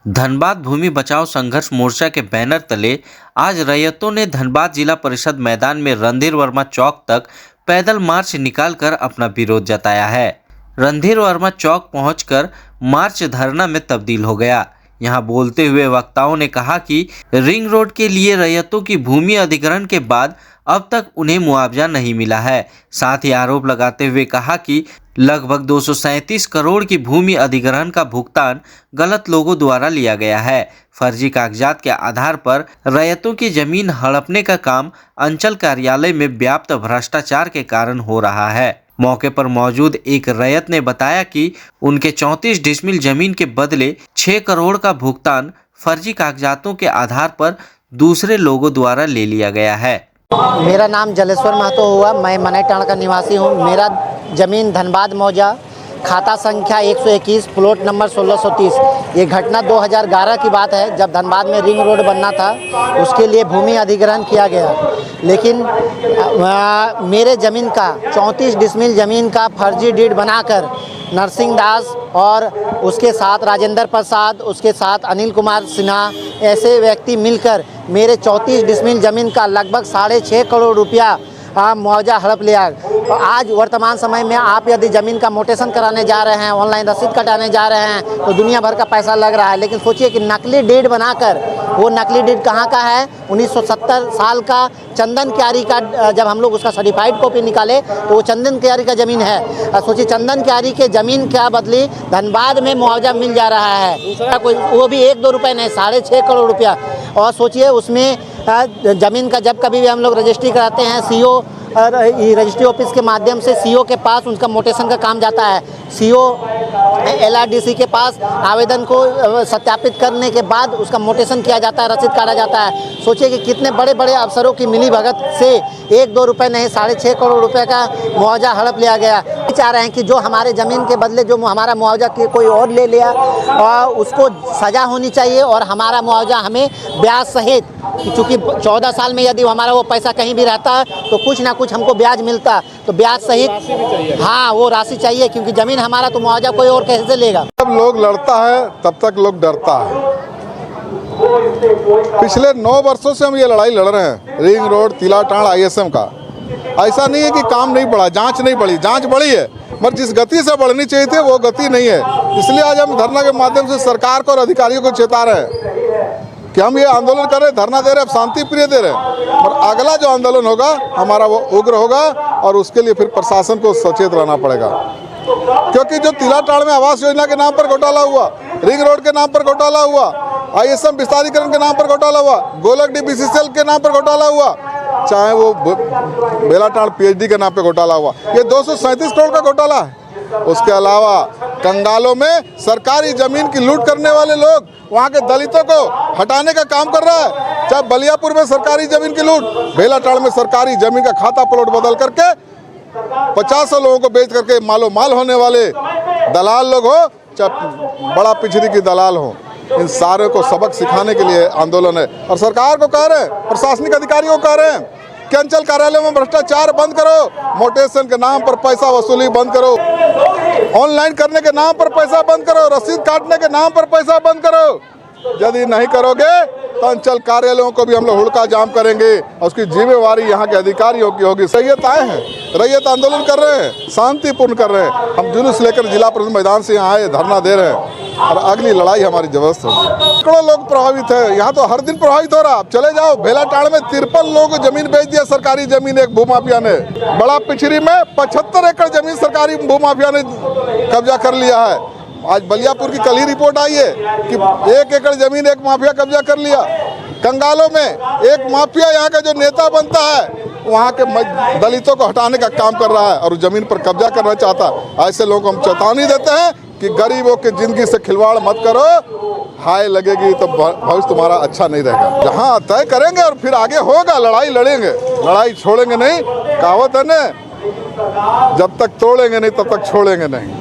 धनबाद भूमि बचाओ संघर्ष मोर्चा के बैनर तले आज रैयतों ने धनबाद जिला परिषद मैदान में रणधीर वर्मा चौक तक पैदल मार्च निकालकर अपना विरोध जताया है। रणधीर वर्मा चौक पहुंचकर मार्च धरना में तब्दील हो गया। यहां बोलते हुए वक्ताओं ने कहा कि रिंग रोड के लिए रैयतों की भूमि अधिग्रहण के बाद अब तक उन्हें मुआवजा नहीं मिला है। साथ ही आरोप लगाते हुए कहा कि लगभग 237 करोड़ की भूमि अधिग्रहण का भुगतान गलत लोगों द्वारा लिया गया है। फर्जी कागजात के आधार पर रैयतों की जमीन हड़पने का काम अंचल कार्यालय में व्याप्त भ्रष्टाचार के कारण हो रहा है। मौके पर मौजूद एक रैयत ने बताया कि उनके 34 डिसमिल जमीन के बदले 6 करोड़ का भुगतान फर्जी कागजातों के आधार पर दूसरे लोगों द्वारा ले लिया गया है। मेरा नाम जलेश्वर महतो हुआ। मैं मनैटाण का निवासी हूँ। मेरा ज़मीन धनबाद मौजा, खाता संख्या 121, प्लॉट नंबर 1630। ये घटना 2011 की बात है, जब धनबाद में रिंग रोड बनना था। उसके लिए भूमि अधिग्रहण किया गया, लेकिन मेरे ज़मीन का 34 डिसमिल ज़मीन का फर्जी डीड बनाकर नरसिंह दास और उसके साथ राजेंद्र प्रसाद, उसके साथ अनिल कुमार सिन्हा, ऐसे व्यक्ति मिलकर मेरे 34 डिसमिल ज़मीन का लगभग 6.5 करोड़ रुपया मुआवजा हड़प लिया। आज वर्तमान समय में आप यदि ज़मीन का मोटेशन कराने जा रहे हैं, ऑनलाइन रसीद कटाने जा रहे हैं, तो दुनिया भर का पैसा लग रहा है। लेकिन सोचिए कि नकली डीड बनाकर, वो नकली डीड कहाँ का है? 1970 साल का चंदन क्यारी का, जब हम लोग उसका सर्टिफाइड कॉपी निकाले तो वो चंदन क्यारी का ज़मीन है। सोचिए, चंदन क्यारी के ज़मीन क्या बदली धनबाद में मुआवजा मिल जा रहा है, कोई वो भी 1-2 रुपये नहीं, 6.5 करोड़ रुपया। और सोचिए, उसमें ज़मीन का जब कभी भी हम लोग रजिस्ट्री कराते हैं, सीओ रजिस्ट्री ऑफिस के माध्यम से सीओ के पास उनका मोटेशन का काम जाता है। सीओ एलआरडीसी के पास आवेदन को सत्यापित करने के बाद उसका मोटेशन किया जाता है, रसीद काटा जाता है। सोचिए कि कितने बड़े बड़े अफसरों की मिली भगत से 1-2 रुपये नहीं, 6.5 करोड़ रुपए का मुआवजा हड़प लिया गया। चाह रहे हैं कि जो हमारे ज़मीन के बदले जो हमारा मुआवजा कोई और ले लिया, और उसको सज़ा होनी चाहिए, और हमारा मुआवजा हमें ब्याज सहित, क्योंकि 14 साल में यदि हमारा वो पैसा कहीं भी रहता तो कुछ ना कुछ हमको ब्याज मिलता, तो ब्याज सहित हाँ वो राशि चाहिए, क्योंकि ज़मीन हमारा तो मुआवजा कोई और कैसे लेगा। जब लोग लड़ता है तब तक लोग डरता है। पिछले 9 वर्षों से हम ये लड़ाई लड़ रहे हैं, रिंग रोड तिलाटाण आईएसएम का। ऐसा नहीं है कि काम नहीं बढ़ा, जांच नहीं बढ़ी, जांच बढ़ी है, मगर जिस गति से बढ़नी चाहिए थी वो गति नहीं है। इसलिए आज हम धरना के माध्यम से सरकार को और अधिकारियों को चेता रहे हैं कि हम ये आंदोलन कर रहे, धरना दे रहे, अब शांति प्रिय दे रहे हैं, और अगला जो आंदोलन होगा हमारा वो उग्र होगा, और उसके लिए फिर प्रशासन को सचेत रहना पड़ेगा। क्योंकि जो तिलाटाण में आवास योजना के नाम पर घोटाला हुआ, रिंग रोड के नाम पर घोटाला हुआ, आईएसएम विस्तारीकरण के नाम पर घोटाला हुआ, गोलक बीसीसीएल के नाम पर घोटाला हुआ, चाहे वो बेलाटाण पीएचडी के नाम पे घोटाला हुआ, ये 237 करोड़ का घोटाला है। उसके अलावा कंगालों में सरकारी जमीन की लूट करने वाले लोग वहाँ के दलितों को हटाने का काम कर रहा है। चाहे बलियापुर में सरकारी जमीन की लूट, बेलाटाण में सरकारी जमीन का खाता प्लॉट बदल करके 50 लोगों को बेच करके मालो माल होने वाले दलाल लोग हो, चाहे बड़ा पिछड़ी की दलाल हो, इन सारे को सबक सिखाने के लिए आंदोलन है। और सरकार को कह रहे हैं, प्रशासनिक अधिकारियों को कह रहे हैं कि अंचल कार्यालय में भ्रष्टाचार बंद करो, मोटेशन के नाम पर पैसा वसूली बंद करो, ऑनलाइन करने के नाम पर पैसा बंद करो, रसीद काटने के नाम पर पैसा बंद करो। यदि नहीं करोगे तो अंचल कार्यालयों को भी हम लोग हुड़का जाम करेंगे, और उसकी जिम्मेवारी यहाँ के अधिकारियों की होगी। रैयत आए हैं, रैयत आंदोलन कर रहे हैं, शांतिपूर्ण कर रहे हैं। हम जुलूस लेकर जिला परिषद मैदान से यहाँ आए, धरना दे रहे हैं, और अगली लड़ाई हमारी जबरदस्त होगी। सैकड़ों लोग प्रभावित है, यहाँ तो हर दिन प्रभावित हो रहा। आप चले जाओ, बेलाटाण में 53 लोग जमीन बेच दिया, सरकारी जमीन एक भूमाफिया ने। बड़ा पिछड़ी में 75 एकड़ जमीन सरकारी भूमाफिया ने कब्जा कर लिया है। आज बलियापुर की कल ही रिपोर्ट आई है कि 1 एकड़ जमीन एक माफिया कब्जा कर लिया। कंगालों में एक माफिया यहाँ का जो नेता बनता है, वहाँ के दलितों को हटाने का काम कर रहा है और जमीन पर कब्जा करना चाहता है। ऐसे लोगों को हम चेतावनी देते हैं कि गरीबों की जिंदगी से खिलवाड़ मत करो, हाय लगेगी तो भविष्य तुम्हारा अच्छा नहीं रहेगा। जहाँ तय करेंगे और फिर आगे होगा, लड़ाई लड़ेंगे, लड़ाई छोड़ेंगे नहीं। कहावत है ना, जब तक तोड़ेंगे नहीं तब तक छोड़ेंगे नहीं।